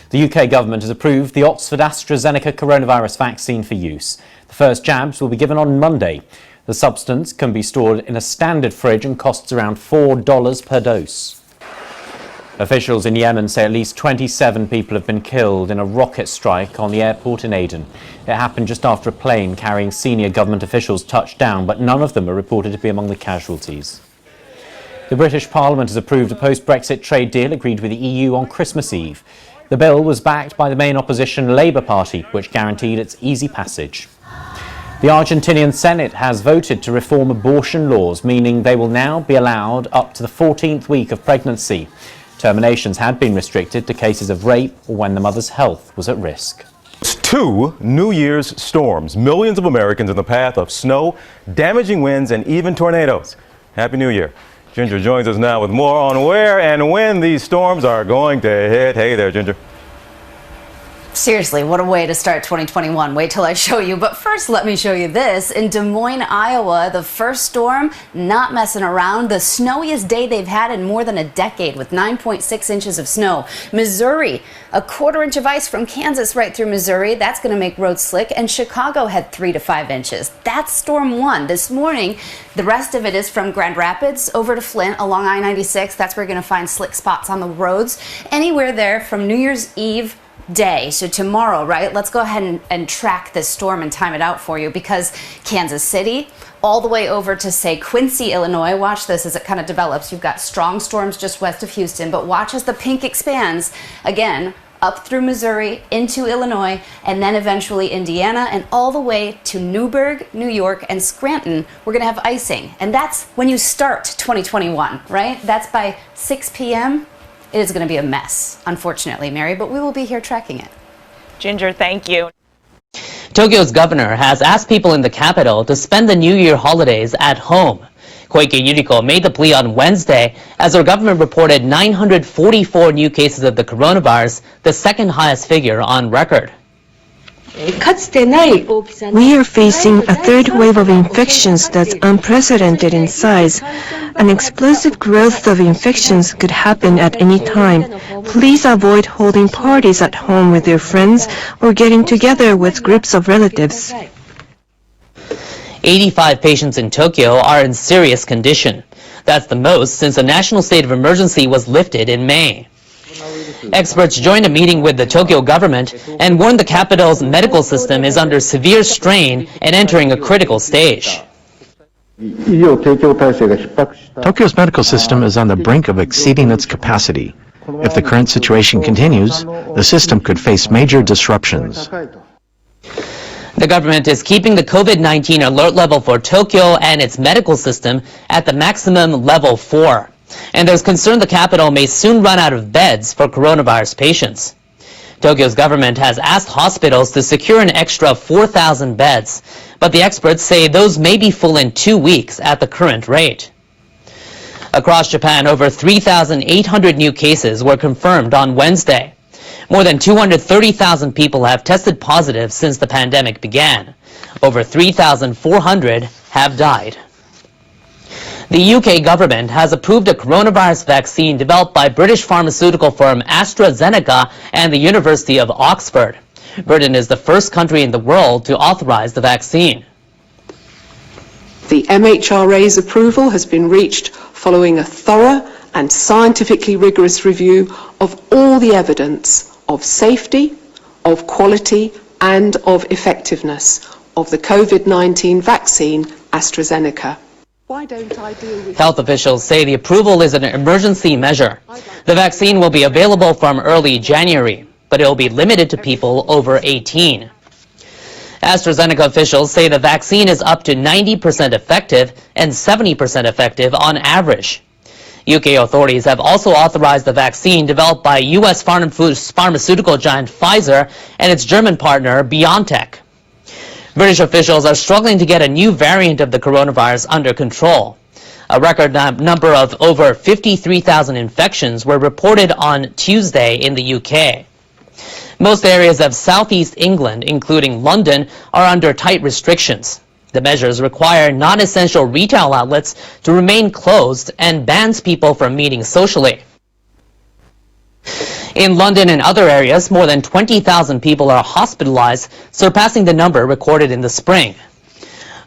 The UK government has approved the Oxford AstraZeneca coronavirus vaccine for use. The first jabs will be given on Monday. The substance can be stored in a standard fridge and costs around $4 per dose. Officials in Yemen say at least 27 people have been killed in a rocket strike on the airport in Aden. It happened just after a plane carrying senior government officials touched down, but none of them are reported to be among the casualties. The British Parliament has approved a post-Brexit trade deal agreed with the EU on Christmas Eve. The bill was backed by the main opposition Labour Party, which guaranteed its easy passage. The Argentinian Senate has voted to reform abortion laws, meaning they will now be allowed up to the 14th week of pregnancy. Terminations had been restricted to cases of rape or when the mother's health was at risk. 2 New Year's storms, millions of Americans in the path of snow, damaging winds, and even tornadoes. Happy New Year. Ginger joins us now with more on where and when these storms are going to hit. Hey there, Ginger. Seriously, what a way to start 2021. Wait till I show you. But first, let me show you this. In Des Moines, Iowa, the first storm, not messing around. The snowiest day they've had in more than a decade with 9.6 inches of snow. Missouri, a 1/4 inch of ice from Kansas right through Missouri. That's going to make roads slick. And Chicago had 3 to 5 inches. That's storm 1. This morning, the rest of it is from Grand Rapids over to Flint along I-96. That's where you're going to find slick spots on the roads. Anywhere there from New Year's Eve day, so tomorrow, right? Let's go ahead and track this storm and time it out for you, because Kansas City all the way over to, say, Quincy, Illinois. Watch this as it kind of develops. You've got strong storms just west of Houston, but watch as the pink expands again up through Missouri into Illinois, and then eventually Indiana, and all the way to Newburgh, New York, and Scranton. We're going to have icing, and that's when you start 2021, right? That's by 6 p.m. It is going to be a mess, unfortunately, Mary, but we will be here tracking it. Ginger, thank you. Tokyo's governor has asked people in the capital to spend the New Year holidays at home. Koike Yuriko made the plea on Wednesday as her government reported 944 new cases of the coronavirus, the second highest figure on record. We are facing a third wave of infections that's unprecedented in size. An explosive growth of infections could happen at any time. Please avoid holding parties at home with your friends or getting together with groups of relatives. 85 patients in Tokyo are in serious condition. That's the most since a national state of emergency was lifted in May. Experts joined a meeting with the Tokyo government and warned the capital's medical system is under severe strain and entering a critical stage. Tokyo's medical system is on the brink of exceeding its capacity. If the current situation continues, the system could face major disruptions. The government is keeping the COVID-19 alert level for Tokyo and its medical system at the maximum level 4. And there's concern the capital may soon run out of beds for coronavirus patients. Tokyo's government has asked hospitals to secure an extra 4,000 beds, but the experts say those may be full in 2 weeks at the current rate. Across Japan, over 3,800 new cases were confirmed on Wednesday. More than 230,000 people have tested positive since the pandemic began. Over 3,400 have died. The UK government has approved a coronavirus vaccine developed by British pharmaceutical firm AstraZeneca and the University of Oxford. Britain is the first country in the world to authorize the vaccine. The MHRA's approval has been reached following a thorough and scientifically rigorous review of all the evidence of safety, of quality, and of effectiveness of the COVID-19 vaccine AstraZeneca. Health officials say the approval is an emergency measure. The vaccine will be available from early January, but it will be limited to people over 18. AstraZeneca officials say the vaccine is up to 90% effective and 70% effective on average. UK authorities have also authorized the vaccine developed by U.S. pharmaceutical giant Pfizer and its German partner BioNTech. British officials are struggling to get a new variant of the coronavirus under control. A record number of over 53,000 infections were reported on Tuesday in the UK. Most areas of southeast England, including London, are under tight restrictions. The measures require non-essential retail outlets to remain closed and bans people from meeting socially. In London and other areas, more than 20,000 people are hospitalized, surpassing the number recorded in the spring.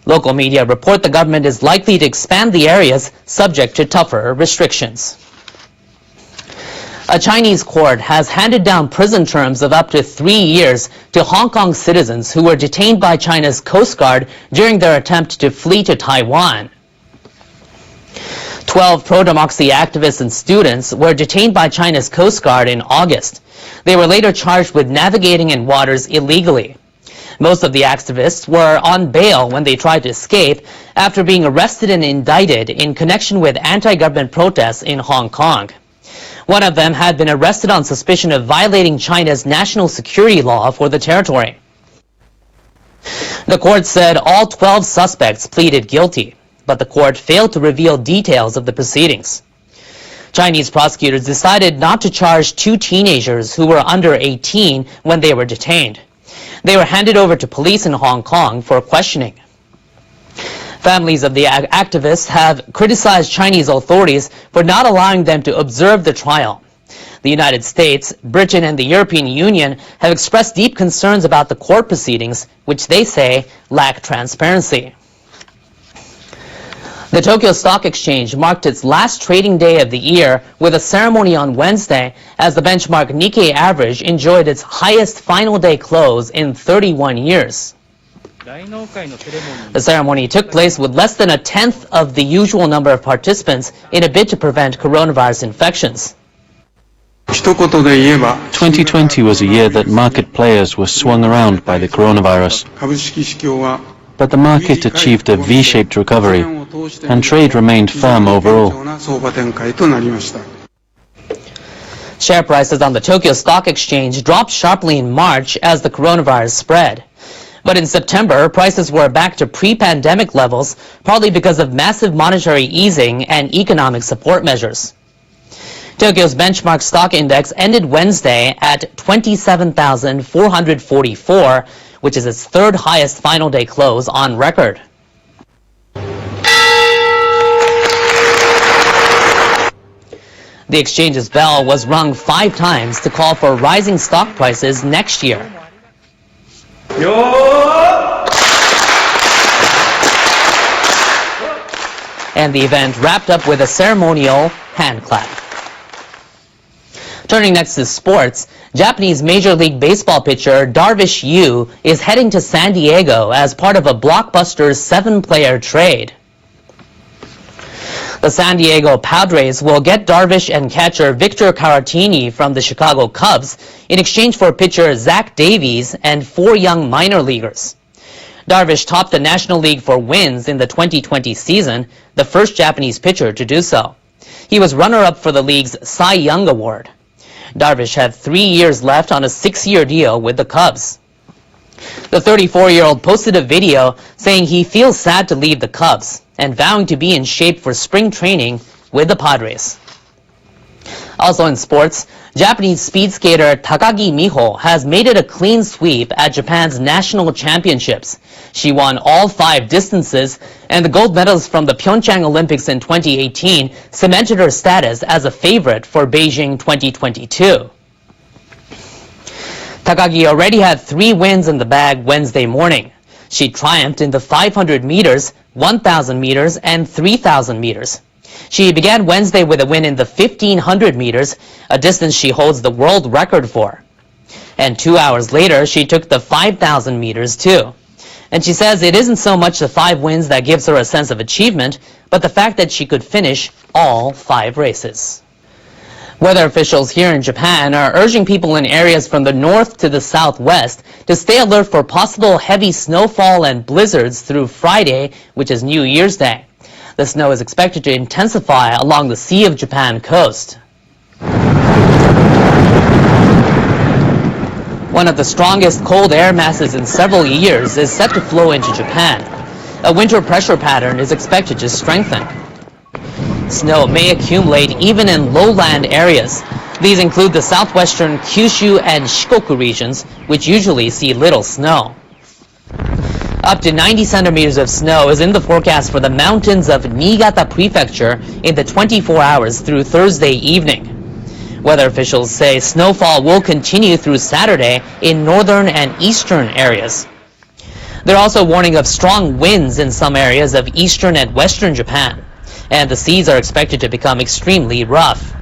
Local media report the government is likely to expand the areas subject to tougher restrictions. A Chinese court has handed down prison terms of up to 3 years to Hong Kong citizens who were detained by China's Coast Guard during their attempt to flee to Taiwan. 12 pro-democracy activists and students were detained by China's Coast Guard in August. They were later charged with navigating in waters illegally. Most of the activists were on bail when they tried to escape after being arrested and indicted in connection with anti-government protests in Hong Kong. One of them had been arrested on suspicion of violating China's national security law for the territory. The court said all 12 suspects pleaded guilty, but the court failed to reveal details of the proceedings. Chinese prosecutors decided not to charge 2 teenagers who were under 18 when they were detained. They were handed over to police in Hong Kong for questioning. Families of the activists have criticized Chinese authorities for not allowing them to observe the trial. The United States, Britain, and the European Union have expressed deep concerns about the court proceedings, which they say lack transparency. The Tokyo Stock Exchange marked its last trading day of the year with a ceremony on Wednesday as the benchmark Nikkei average enjoyed its highest final day close in 31 years. The ceremony took place with less than a tenth of the usual number of participants in a bid to prevent coronavirus infections. 2020 was a year that market players were swung around by the coronavirus. But the market achieved a V-shaped recovery, and trade remained firm overall. Share prices on the Tokyo Stock Exchange dropped sharply in March as the coronavirus spread. But in September, prices were back to pre-pandemic levels, partly because of massive monetary easing and economic support measures. Tokyo's benchmark stock index ended Wednesday at 27,444, which is its 3rd highest final day close on record. The exchange's bell was rung 5 times to call for rising stock prices next year. And the event wrapped up with a ceremonial hand clap. Turning next to sports, Japanese Major League Baseball pitcher Darvish Yu is heading to San Diego as part of a blockbuster 7-player trade. The San Diego Padres will get Darvish and catcher Victor Caratini from the Chicago Cubs in exchange for pitcher Zach Davies and 4 young minor leaguers. Darvish topped the National League for wins in the 2020 season, the first Japanese pitcher to do so. He was runner-up for the league's Cy Young Award. Darvish had 3 years left on a 6-year deal with the Cubs. The 34-year-old posted a video saying he feels sad to leave the Cubs and vowing to be in shape for spring training with the Padres. Also in sports, Japanese speed skater Takagi Miho has made it a clean sweep at Japan's national championships. She won all 5 distances, and the gold medalist from the Pyeongchang Olympics in 2018 cemented her status as a favorite for Beijing 2022. Takagi already had 3 wins in the bag Wednesday morning. She triumphed in the 500 meters, 1,000 meters, and 3,000 meters. She began Wednesday with a win in the 1,500 meters, a distance she holds the world record for. And 2 hours later, she took the 5,000 meters too. And she says it isn't so much the 5 wins that gives her a sense of achievement, but the fact that she could finish all 5 races. Weather officials here in Japan are urging people in areas from the north to the southwest to stay alert for possible heavy snowfall and blizzards through Friday, which is New Year's Day. The snow is expected to intensify along the Sea of Japan coast. One of the strongest cold air masses in several years is set to flow into Japan. A winter pressure pattern is expected to strengthen. Snow may accumulate even in lowland areas. These include the southwestern Kyushu and Shikoku regions, which usually see little snow. Up to 90 centimeters of snow is in the forecast for the mountains of Niigata Prefecture in the 24 hours through Thursday evening. Weather officials say snowfall will continue through Saturday in northern and eastern areas. They're also warning of strong winds in some areas of eastern and western Japan, and the seas are expected to become extremely rough.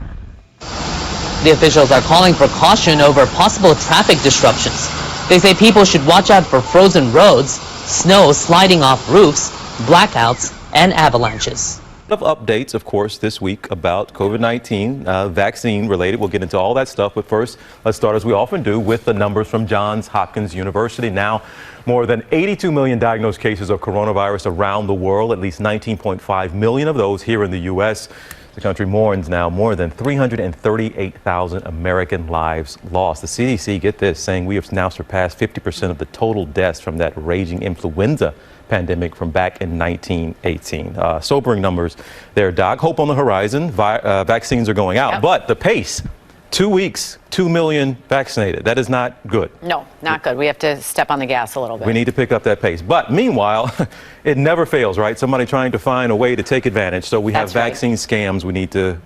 The officials are calling for caution over possible traffic disruptions. They say people should watch out for frozen roads, snow sliding off roofs, blackouts, and avalanches. A lot of updates, of course, this week about COVID-19, vaccine related. We'll get into all that stuff, but first, let's start, as we often do, with the numbers from Johns Hopkins University. Now, more than 82 million diagnosed cases of coronavirus around the world, at least 19.5 million of those here in the U.S. The country mourns now more than 338,000 American lives lost. The CDC, get this, saying we have now surpassed 50% of the total deaths from that raging influenza pandemic from back in 1918. Sobering numbers there, Doc. Hope on the horizon. Vaccines are going out, but the pace, 2 weeks, 2 million vaccinated. That is not good. No, not good. We have to step on the gas a little bit. We need to pick up that pace. But meanwhile, it never fails, right? Somebody trying to find a way to take advantage. So we have vaccine scams we need to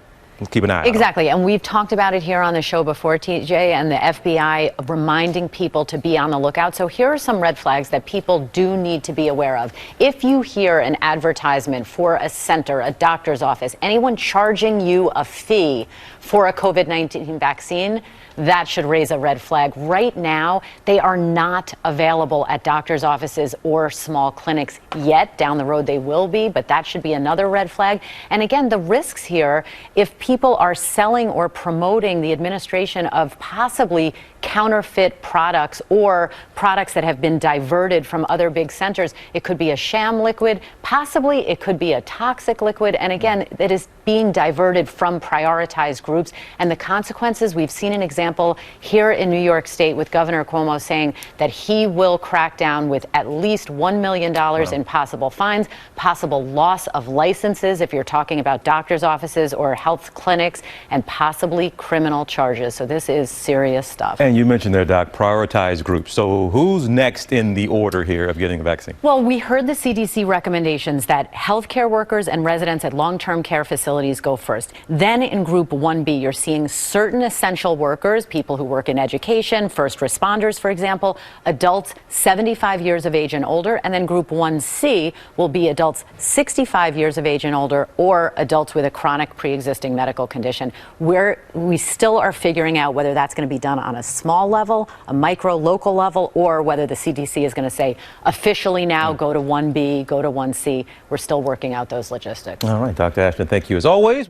keep an eye on. Exactly, and we've talked about it here on the show before, TJ, and the FBI reminding people to be on the lookout. So here are some red flags that people do need to be aware of. If you hear an advertisement for a center, a doctor's office, anyone charging you a fee for a COVID-19 vaccine, that should raise a red flag. Right now, they are not available at doctors' offices or small clinics yet. Down the road, they will be, but that should be another red flag. And again, the risks here, if people are selling or promoting the administration of possibly counterfeit products or products that have been diverted from other big centers, it could be a sham liquid, possibly it could be a toxic liquid, and again, it is being diverted from prioritized groups. And the consequences, we've seen an example here in New York State with Governor Cuomo saying that he will crack down with at least $1 million in possible fines, possible loss of licenses if you're talking about doctors' offices or health clinics, and possibly criminal charges. So this is serious stuff. And you mentioned there, Doc, prioritized groups. So who's next in the order here of getting a vaccine? Well, we heard the CDC recommendations that healthcare workers and residents at long-term care facilities go first. Then in Group 1B, you're seeing certain essential workers, people who work in education, first responders, for example, adults 75 years of age and older, and then Group 1C will be adults 65 years of age and older or adults with a chronic pre-existing medical condition. We still are figuring out whether that's going to be done on a small level, a micro local level, or whether the CDC is going to say officially now go to 1B, go to 1C. We're still working out those logistics. All right, Dr. Ashton, thank you as always.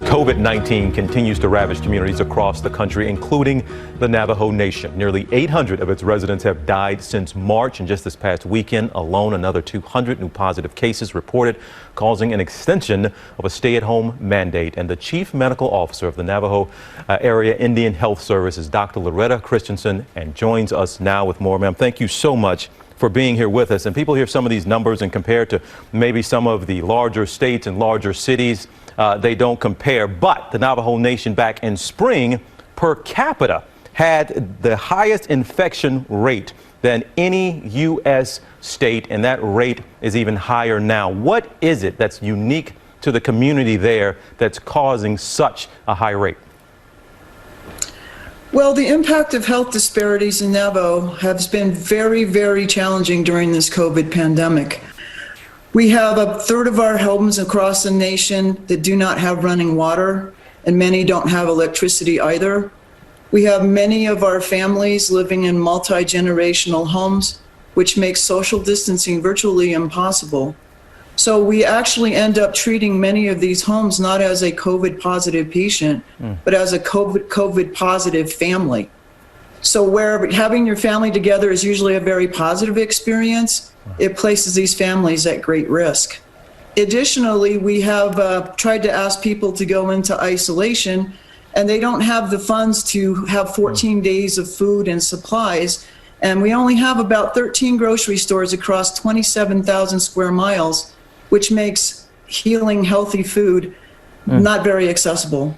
COVID-19 continues to ravage communities across the country, including the Navajo Nation. Nearly 800 of its residents have died since March, and just this past weekend alone, another 200 new positive cases reported, causing an extension of a stay-at-home mandate. And the chief medical officer of the Navajo Area Indian Health Service is Dr. Loretta Christensen, and joins us now with more. Ma'am, thank you so much for being here with us. And people hear some of these numbers and compare to maybe some of the larger states and larger cities. They don't compare, but the Navajo Nation back in spring per capita had the highest infection rate than any U.S. state, and that rate is even higher now. What is it that's unique to the community there that's causing such a high rate? Well, the impact of health disparities in Navajo has been very, very challenging during this COVID pandemic. We have a third of our homes across the nation that do not have running water, and many don't have electricity either. We have many of our families living in multi-generational homes, which makes social distancing virtually impossible. So we actually end up treating many of these homes not as a COVID positive patient, but as a COVID positive family. So where having your family together is usually a very positive experience, it places these families at great risk. Additionally, we have tried to ask people to go into isolation, and they don't have the funds to have 14 days of food and supplies. And we only have about 13 grocery stores across 27,000 square miles, which makes healing healthy food not very accessible.